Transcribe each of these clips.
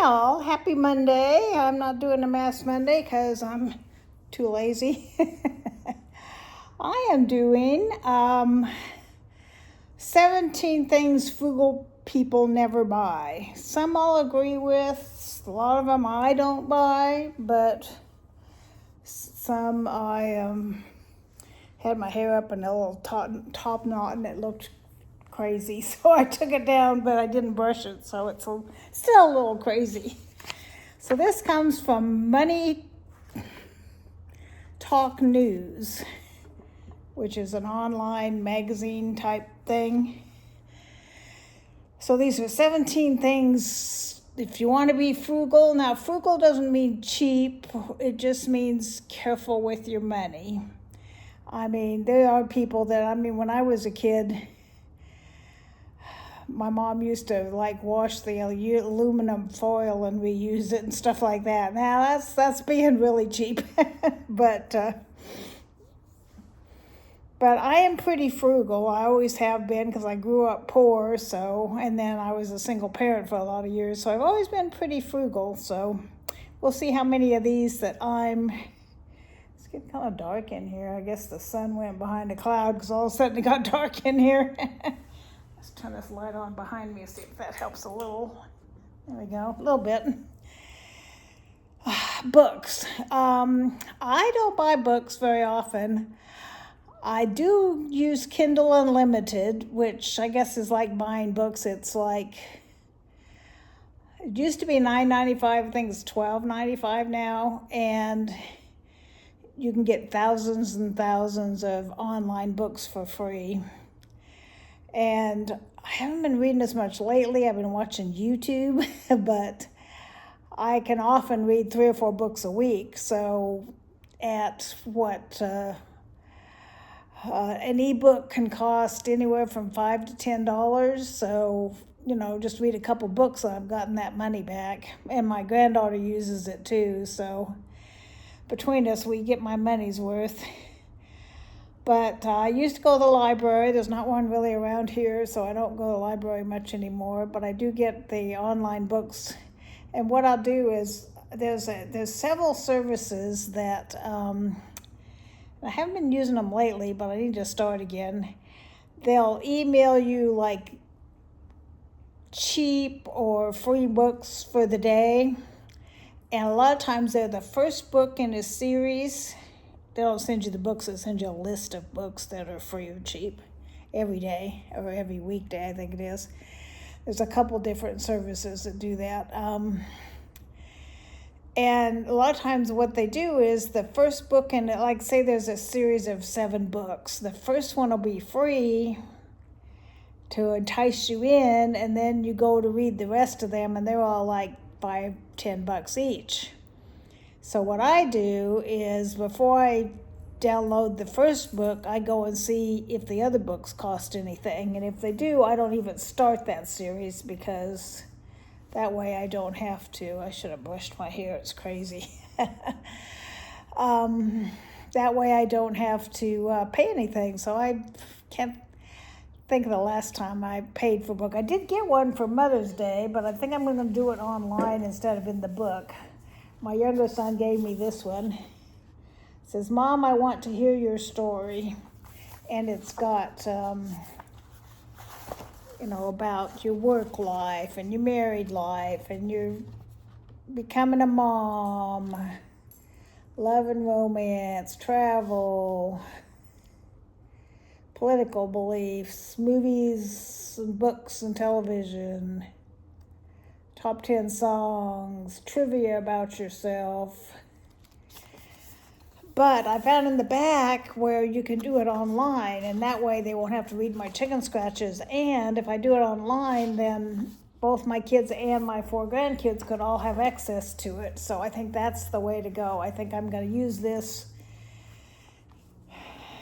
all, happy Monday. I'm not doing a Mass Monday because I'm too lazy. I am doing 17 things frugal people never buy. Some I'll agree with, a lot of them I don't buy, but some I had my hair up in a little top knot and it looked crazy, so I took it down, but I didn't brush it, so it's still a little crazy. So this comes from Money Talk News, which is an online magazine type thing. So these are 17 things if you want to be frugal. Now, frugal doesn't mean cheap. It just means careful with your money. I mean, there are people that, when I was a kid, my mom used to wash the aluminum foil and reuse it and stuff like that. Now that's being really cheap, but I am pretty frugal. I always have been because I grew up poor. So, and then I was a single parent for a lot of years. So I've always been pretty frugal. So we'll see how many of these that It's getting kind of dark in here. I guess the sun went behind a cloud because all of a sudden it got dark in here. Let's turn this light on behind me and see if that helps a little. There we go, a little bit. Books. I don't buy books very often. I do use Kindle Unlimited, which I guess is like buying books. It's it used to be $9.95. I think it's $12.95 now, and you can get thousands and thousands of online books for free. And I haven't been reading as much lately. I've been watching YouTube, but I can often read 3 or 4 books a week. So at an ebook can cost anywhere from $5 to $10. So, just read a couple books and I've gotten that money back. And my granddaughter uses it too. So between us, we get my money's worth. But I used to go to the library. There's not one really around here, so I don't go to the library much anymore. But I do get the online books. And what I'll do is there's several services that I haven't been using them lately, but I need to start again. They'll email you cheap or free books for the day. And a lot of times they're the first book in a series. They don't send you the books, they send you a list of books that are free or cheap every day or every weekday, I think it is. There's a couple different services that do that. And a lot of times what they do is the first book, and say there's a series of 7 books. The first one will be free to entice you in, and then you go to read the rest of them, and they're all $5-10 each. So what I do is before I download the first book, I go and see if the other books cost anything. And if they do, I don't even start that series because that way I don't have to. I should have brushed my hair. It's crazy. That way I don't have to pay anything. So I can't think of the last time I paid for a book. I did get one for Mother's Day, but I think I'm going to do it online instead of in the book. My younger son gave me this one. It says, "Mom, I want to hear your story." And it's got, about your work life and your married life and your becoming a mom, love and romance, travel, political beliefs, movies and books and television, top 10 songs, trivia about yourself. But I found in the back where you can do it online, and that way they won't have to read my chicken scratches. And if I do it online, then both my kids and my 4 grandkids could all have access to it. So I think that's the way to go. I think I'm going to use this,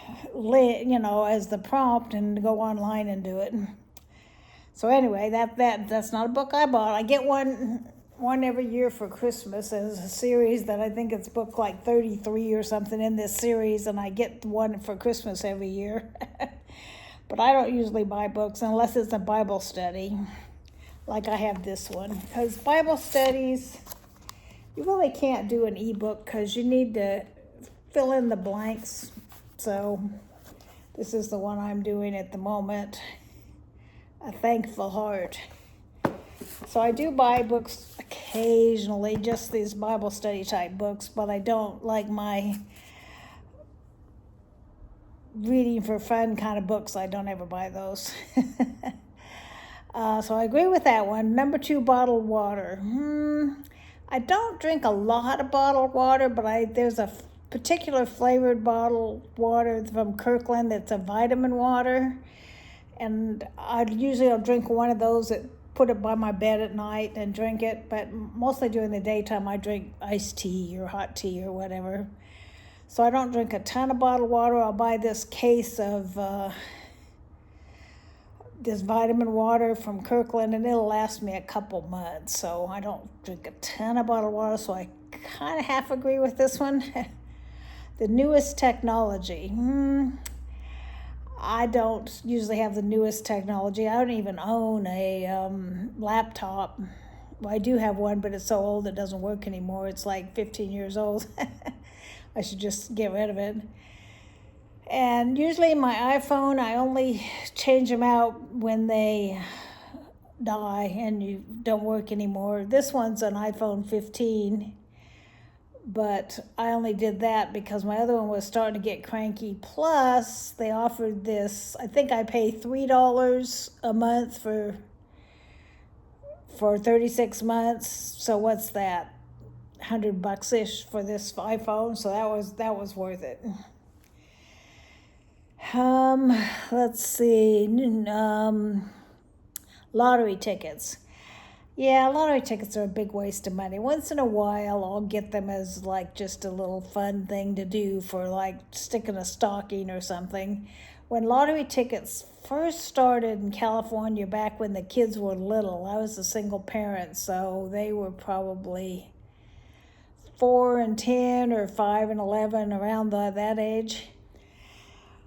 as the prompt and go online and do it. So anyway, that's not a book I bought. I get one every year for Christmas as a series that I think it's book 33 or something in this series, and I get one for Christmas every year. But I don't usually buy books unless it's a Bible study. like I have this one. Because Bible studies, you really can't do an ebook because you need to fill in the blanks. So this is the one I'm doing at the moment, A Thankful Heart. So I do buy books occasionally, just these Bible study type books, but I don't like my reading for fun kind of books. I don't ever buy those. So I agree with that one. Number 2, bottled water. I don't drink a lot of bottled water, but there's a particular flavored bottled water from Kirkland that's a vitamin water. And I'll drink one of those, put it by my bed at night and drink it. But mostly during the daytime, I drink iced tea or hot tea or whatever. So I don't drink a ton of bottled water. I'll buy this case of this vitamin water from Kirkland, and it'll last me a couple months. So I don't drink a ton of bottled water, so I kind of half agree with this one. The newest technology. I don't usually have the newest technology. I don't even own a laptop. Well, I do have one, but it's so old it doesn't work anymore. It's like 15 years old. I should just get rid of it. And usually my iPhone, I only change them out when they die and you don't work anymore. This one's an iPhone 15, but I only did that because my other one was starting to get cranky. Plus, they offered this, I think I pay $3 a month for 36 months. So what's that? $100-ish for this iPhone. So that was worth it. Let's see. Lottery tickets. Yeah, lottery tickets are a big waste of money. Once in a while, I'll get them as like just a little fun thing to do for like sticking a stocking or something. When lottery tickets first started in California back when the kids were little, I was a single parent, so they were probably 4 and 10 or 5 and 11, around that age.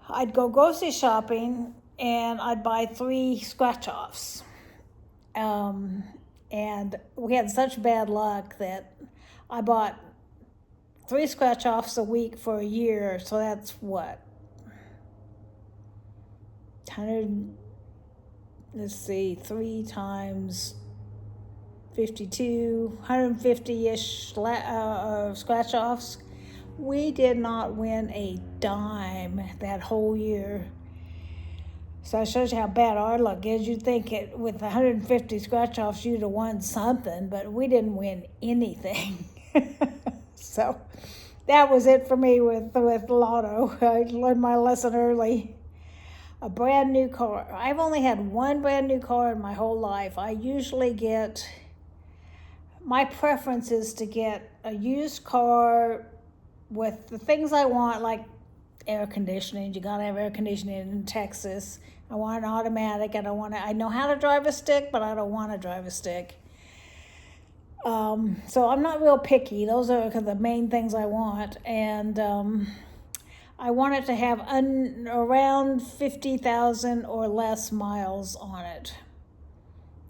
I'd go grocery shopping and I'd buy 3 scratch-offs. And we had such bad luck that I bought 3 scratch-offs a week for a year. So that's what? 3 times 52, 150-ish scratch-offs. We did not win a dime that whole year. So it shows you how bad our luck is. You'd think with 150 scratch-offs, you'd have won something, but we didn't win anything. So that was it for me with Lotto. I learned my lesson early. A brand new car. I've only had one brand new car in my whole life. I usually my preference is to get a used car with the things I want, like air conditioning. You gotta have air conditioning in Texas. I want an automatic. I know how to drive a stick, but I don't want to drive a stick. So I'm not real picky. Those are the main things I want. And I want it to have around 50,000 or less miles on it.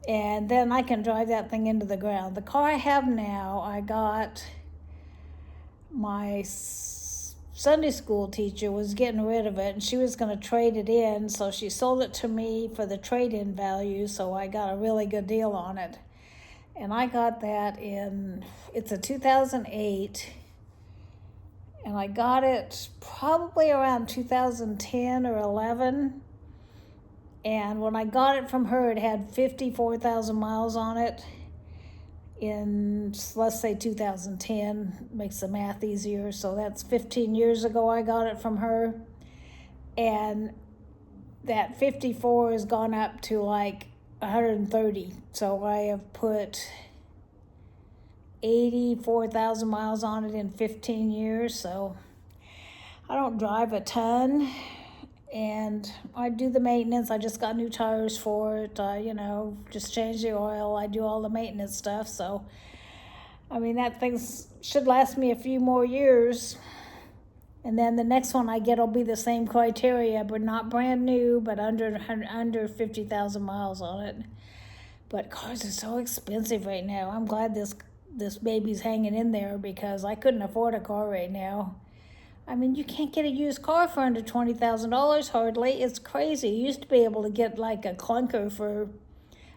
And then I can drive that thing into the ground. The car I have now, I got my Sunday school teacher was getting rid of it, and she was going to trade it in, so she sold it to me for the trade-in value, so I got a really good deal on it. And I got that it's a 2008, and I got it probably around 2010 or 11. And when I got it from her, it had 54,000 miles on it in, let's say, 2010. Makes the math easier. So that's 15 years ago I got it from her. And that 54 has gone up to like 130. So I have put 84,000 miles on it in 15 years. So I don't drive a ton. And I do the maintenance. I just got new tires for it. Just change the oil. I do all the maintenance stuff. So, that thing should last me a few more years. And then the next one I get will be the same criteria, but not brand new, but under 50,000 miles on it. But cars are so expensive right now. I'm glad this baby's hanging in there because I couldn't afford a car right now. I mean, you can't get a used car for under $20,000 hardly. It's crazy. You used to be able to get like a clunker for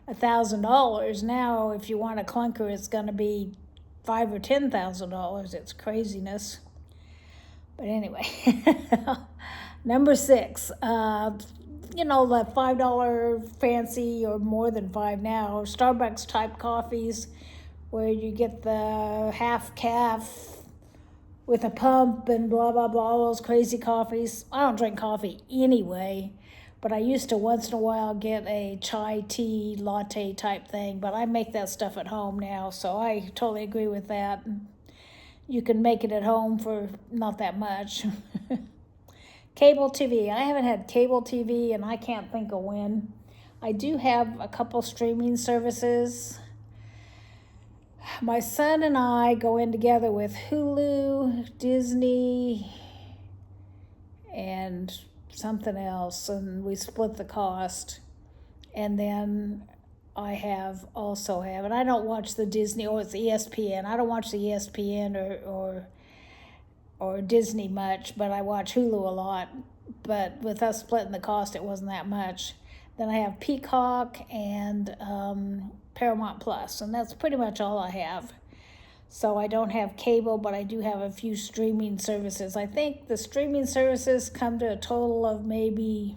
$1,000. Now, if you want a clunker, it's going to be $5,000 or $10,000. It's craziness. But anyway, number 6, the $5 fancy or more than $5 now, Starbucks type coffees where you get the half calf with a pump and blah, blah, blah, all those crazy coffees. I don't drink coffee anyway, but I used to once in a while get a chai tea latte type thing, but I make that stuff at home now, so I totally agree with that. You can make it at home for not that much. Cable TV. I haven't had cable TV and I can't think of when. I do have a couple streaming services. My son and I go in together with Hulu, Disney, and something else, and we split the cost. And then I also have, and I don't watch the Disney, or it's ESPN. I don't watch the ESPN or Disney much, but I watch Hulu a lot. But with us splitting the cost, it wasn't that much. Then I have Peacock and Paramount Plus, and that's pretty much all I have. So I don't have cable, but I do have a few streaming services. I think the streaming services come to a total of maybe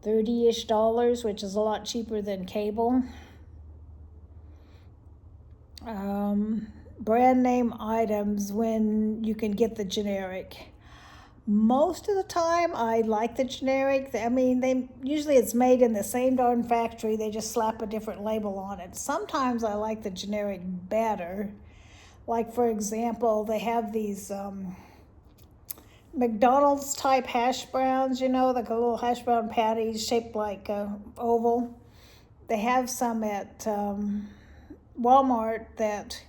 $30-ish, which is a lot cheaper than cable. Brand name items when you can get the generic. Most of the time I like the generic. I mean, usually it's made in the same darn factory. They just slap a different label on it. Sometimes I like the generic better. Like, for example, they have these McDonald's type hash browns, like a little hash brown patties shaped like oval. They have some at Walmart that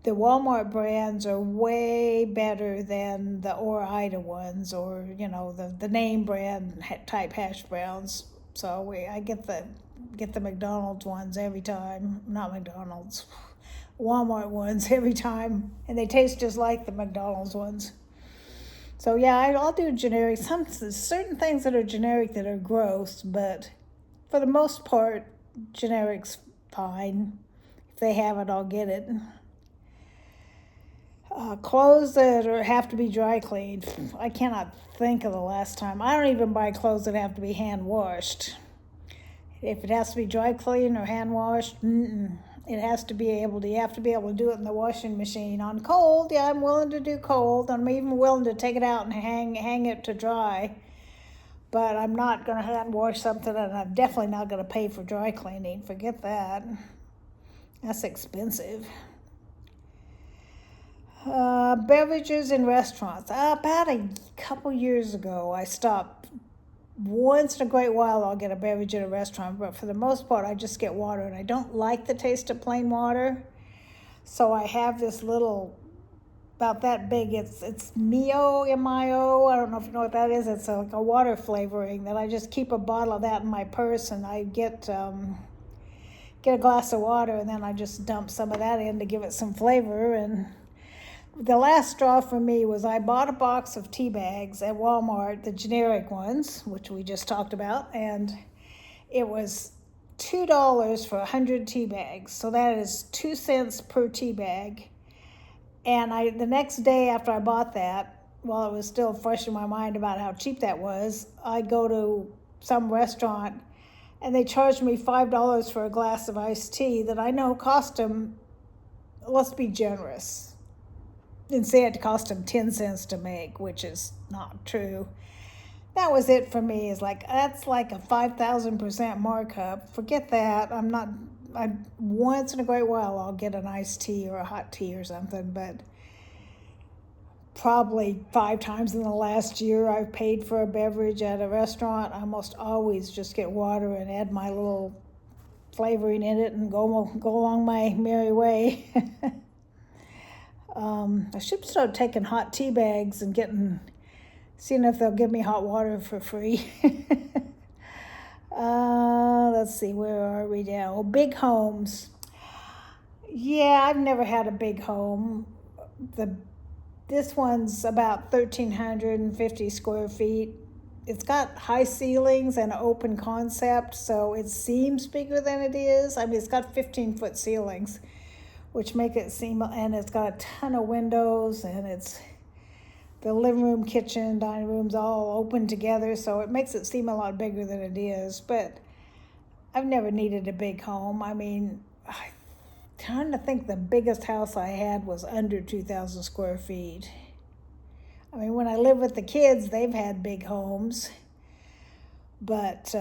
the Walmart brands are way better than the Ore-Ida ones, or the name brand type hash browns. So I get the McDonald's ones every time. Not McDonald's, Walmart ones every time, and they taste just like the McDonald's ones. So yeah, I'll do generic. Certain things that are generic that are gross, but for the most part, generic's fine. If they have it, I'll get it. Clothes that have to be dry cleaned. I cannot think of the last time. I don't even buy clothes that have to be hand washed. If it has to be dry cleaned or hand washed, it has to be able to. You have to be able to do it in the washing machine. On cold, yeah, I'm willing to do cold. I'm even willing to take it out and hang it to dry. But I'm not going to hand wash something, and I'm definitely not going to pay for dry cleaning. Forget that. That's expensive. Beverages in restaurants. About a couple years ago, I stopped. Once in a great while, I'll get a beverage at a restaurant, but for the most part, I just get water, and I don't like the taste of plain water. So I have this little, about that big, it's Mio, M-I-O, I don't know if you know what that is. It's like a water flavoring that I just keep a bottle of that in my purse, and I get a glass of water, and then I just dump some of that in to give it some flavor. And the last straw for me was I bought a box of tea bags at Walmart, the generic ones, which we just talked about, and it was $2 for 100 tea bags. So that is 2 cents per tea bag. And the next day after I bought that, while it was still fresh in my mind about how cheap that was, I go to some restaurant and they charged me $5 for a glass of iced tea that I know cost them, let's be generous, and say it cost them 10 cents to make, which is not true. That was it for me. It's like, that's like a 5,000% markup. Forget that. Once in a great while, I'll get an iced tea or a hot tea or something, but probably 5 times in the last year I've paid for a beverage at a restaurant. I almost always just get water and add my little flavoring in it and go along my merry way. I should start taking hot tea bags and seeing if they'll give me hot water for free. Let's see, where are we now? Oh, big homes. Yeah, I've never had a big home. The This one's about 1,350 square feet. It's got high ceilings and an open concept, so it seems bigger than it is. I mean, it's got 15-foot ceilings, which make it seem, and it's got a ton of windows, and it's the living room, kitchen, dining rooms all open together, so it makes it seem a lot bigger than it is. But I've never needed a big home. I mean, I'm trying to think, the biggest house I had was under 2,000 square feet. I mean, when I lived with the kids, they've had big homes. But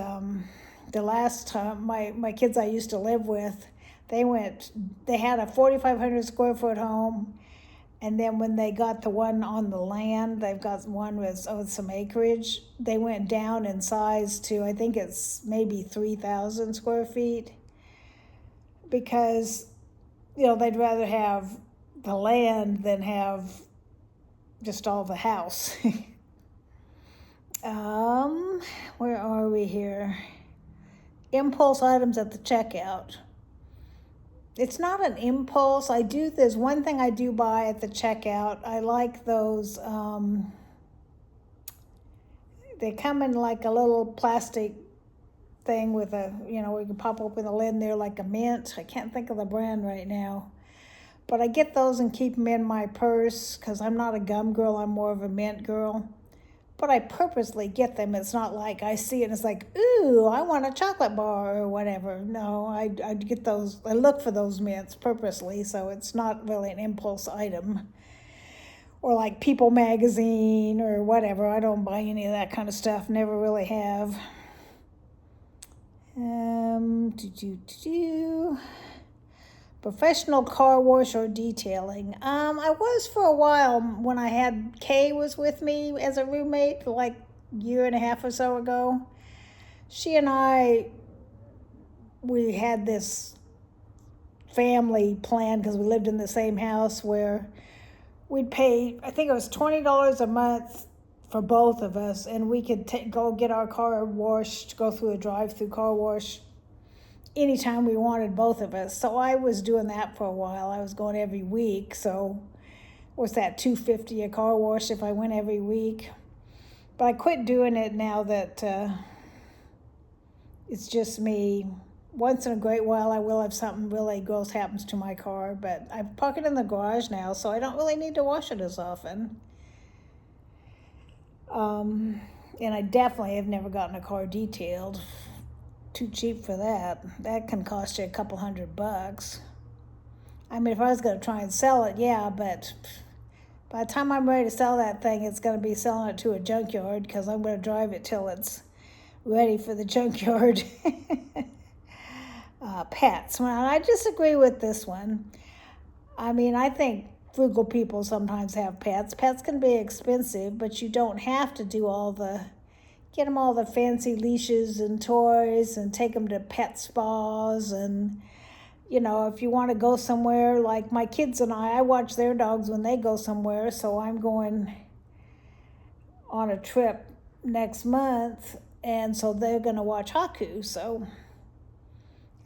the last time, my kids I used to live with, they had a 4,500 square foot home. And then when they got the one on the land, they've got one with some acreage, they went down in size to, I think it's maybe 3,000 square feet. Because, they'd rather have the land than have just all the house. Where are we here? Impulse items at the checkout. It's not an impulse. There's one thing I do buy at the checkout. I like those, they come in like a little plastic thing with we can pop open the lid and they're like a mint. I can't think of the brand right now. But I get those and keep them in my purse because I'm not a gum girl, I'm more of a mint girl. But I purposely get them. It's not like I see it and it's like, ooh, I want a chocolate bar or whatever. No, I get those. I look for those mints purposely, so it's not really an impulse item. Or like People magazine or whatever. I don't buy any of that kind of stuff. Never really have. Professional car wash or detailing. I was for a while when I had Kay was with me as a roommate, like a year and a half or so ago. She and we had this family plan because we lived in the same house where we'd pay, I think it was $20 a month for both of us, and we could go get our car washed, go through a drive-through car wash anytime we wanted, both of us. So I was doing that for a while. I was going every week. So what's that, $250 a car wash if I went every week? But I quit doing it now that it's just me. Once in a great while I will have something really gross happens to my car, but I park it in the garage now, so I don't really need to wash it as often. And I definitely have never gotten a car detailed. Too cheap for that. That can cost you a couple $100. I mean, if I was going to try and sell it, yeah, but by the time I'm ready to sell that thing, it's going to be selling it to a junkyard because I'm going to drive it till it's ready for the junkyard. Pets. Well, I disagree with this one. I mean, I think frugal people sometimes have pets. Pets can be expensive, but you don't have to do get them all the fancy leashes and toys and take them to pet spas. And, if you want to go somewhere, like my kids and I watch their dogs when they go somewhere. So I'm going on a trip next month, and so they're going to watch Haku. So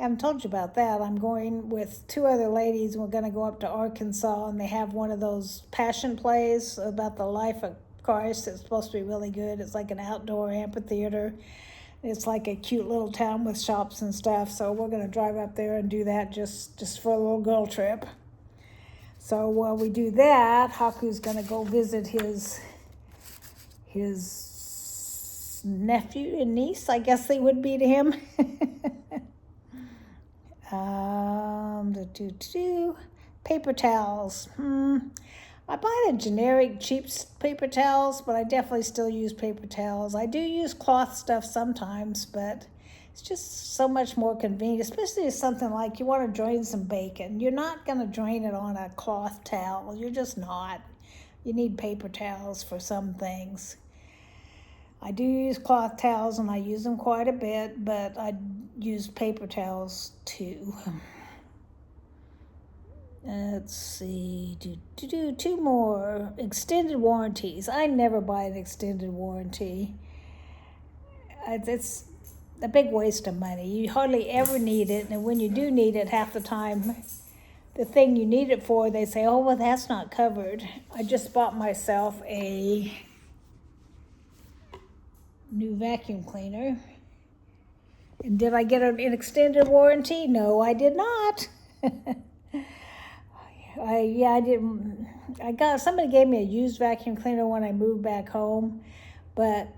I haven't told you about that. I'm going with two other ladies. We're going to go up to Arkansas, and they have one of those passion plays about the life of Christ. It's supposed to be really good. It's like an outdoor amphitheater. It's like a cute little town with shops and stuff. So we're going to drive up there and do that just for a little girl trip. So while we do that, Haku's going to go visit his nephew and niece, I guess they would be to him. Paper towels. I buy the generic cheap paper towels, but I definitely still use paper towels. I do use cloth stuff sometimes, but it's just so much more convenient, especially if something like you want to drain some bacon. You're not going to drain it on a cloth towel. You're just not. You need paper towels for some things. I do use cloth towels, and I use them quite a bit, but I use paper towels too. Let's see, two more. Extended warranties. I never buy an extended warranty. a big waste of money. You hardly ever need it, and when you do need it, half the time, the thing you need it for, they say, oh, well, that's not covered. I just bought myself a new vacuum cleaner. And did I get an extended warranty? No, I did not. I didn't. Somebody gave me a used vacuum cleaner when I moved back home, but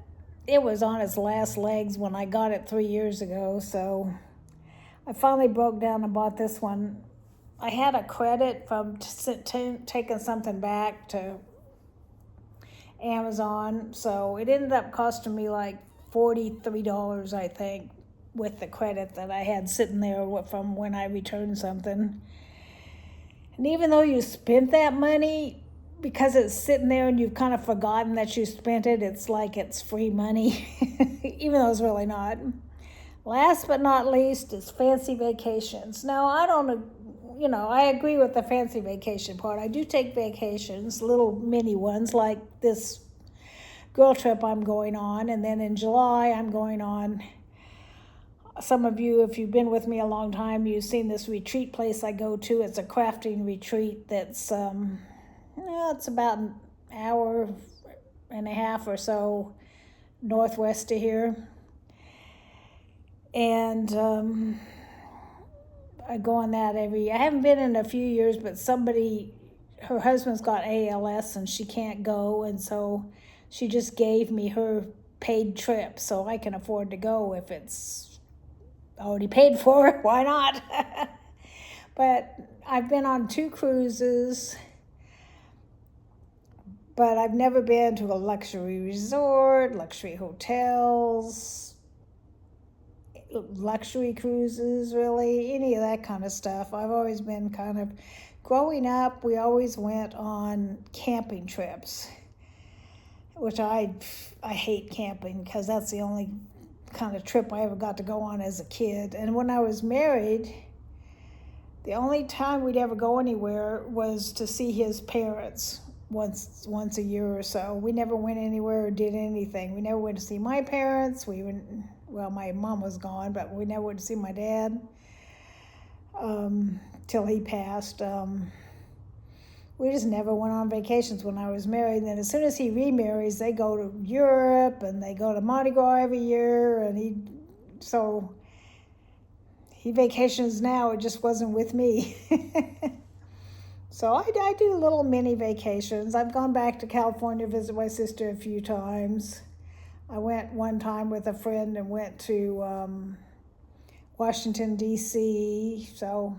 it was on its last legs when I got it 3 years ago. So I finally broke down and bought this one. I had a credit from taking something back to Amazon, so it ended up costing me like $43, I think, with the credit that I had sitting there from when I returned something. And even though you spent that money, because it's sitting there and you've kind of forgotten that you spent it, it's like it's free money, even though it's really not. Last but not least is fancy vacations. Now, I agree with the fancy vacation part. I do take vacations, little mini ones, like this girl trip I'm going on. And then in July, I'm going on. Some of you, if you've been with me a long time, you've seen this retreat place I go to. It's a crafting retreat that's, it's about an hour and a half or so northwest of here. And I go on that every year. I haven't been in a few years, but her husband's got ALS and she can't go. And so she just gave me her paid trip so I can afford to go if it's already paid for. Why not? But I've been on 2 cruises, but I've never been to a luxury resort, luxury hotels, luxury cruises, really, any of that kind of stuff. I've always been growing up, we always went on camping trips, which I hate camping because that's the only kind of trip I ever got to go on as a kid. And when I was married, the only time we'd ever go anywhere was to see his parents once a year or so. We never went anywhere or did anything. We never went to see my parents. My mom was gone, but we never went to see my dad till he passed. We just never went on vacations when I was married. And then as soon as he remarries, they go to Europe and they go to Mardi Gras every year. And he vacations now. It just wasn't with me. So I do little mini vacations. I've gone back to California to visit my sister a few times. I went one time with a friend and went to Washington, D.C. So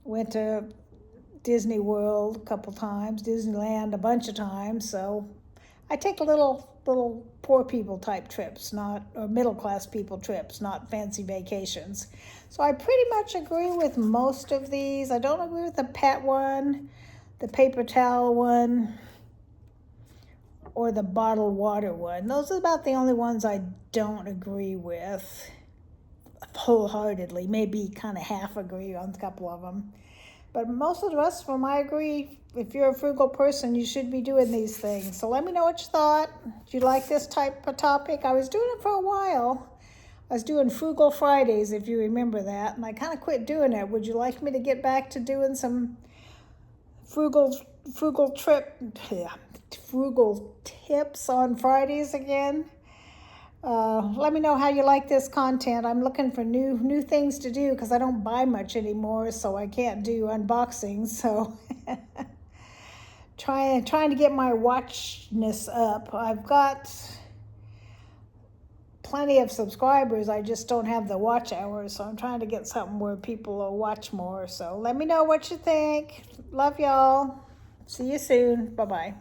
went to Disney World a couple times, Disneyland a bunch of times. So I take little poor people type trips, or middle class people trips, not fancy vacations. So I pretty much agree with most of these. I don't agree with the pet one, the paper towel one, or the bottled water one. Those are about the only ones I don't agree with wholeheartedly. Maybe kind of half agree on a couple of them. But most of the rest of them, I agree. If you're a frugal person, you should be doing these things. So let me know what you thought. Did you like this type of topic? I was doing it for a while. I was doing Frugal Fridays, if you remember that, and I kind of quit doing it. Would you like me to get back to doing some frugal tips on Fridays again? Let me know how you like this content. I'm looking for new things to do because I don't buy much anymore, so I can't do unboxings. So trying to get my watchness up. I've got plenty of subscribers. I just don't have the watch hours, so I'm trying to get something where people will watch more. So let me know what you think. Love y'all. See you soon. Bye-bye.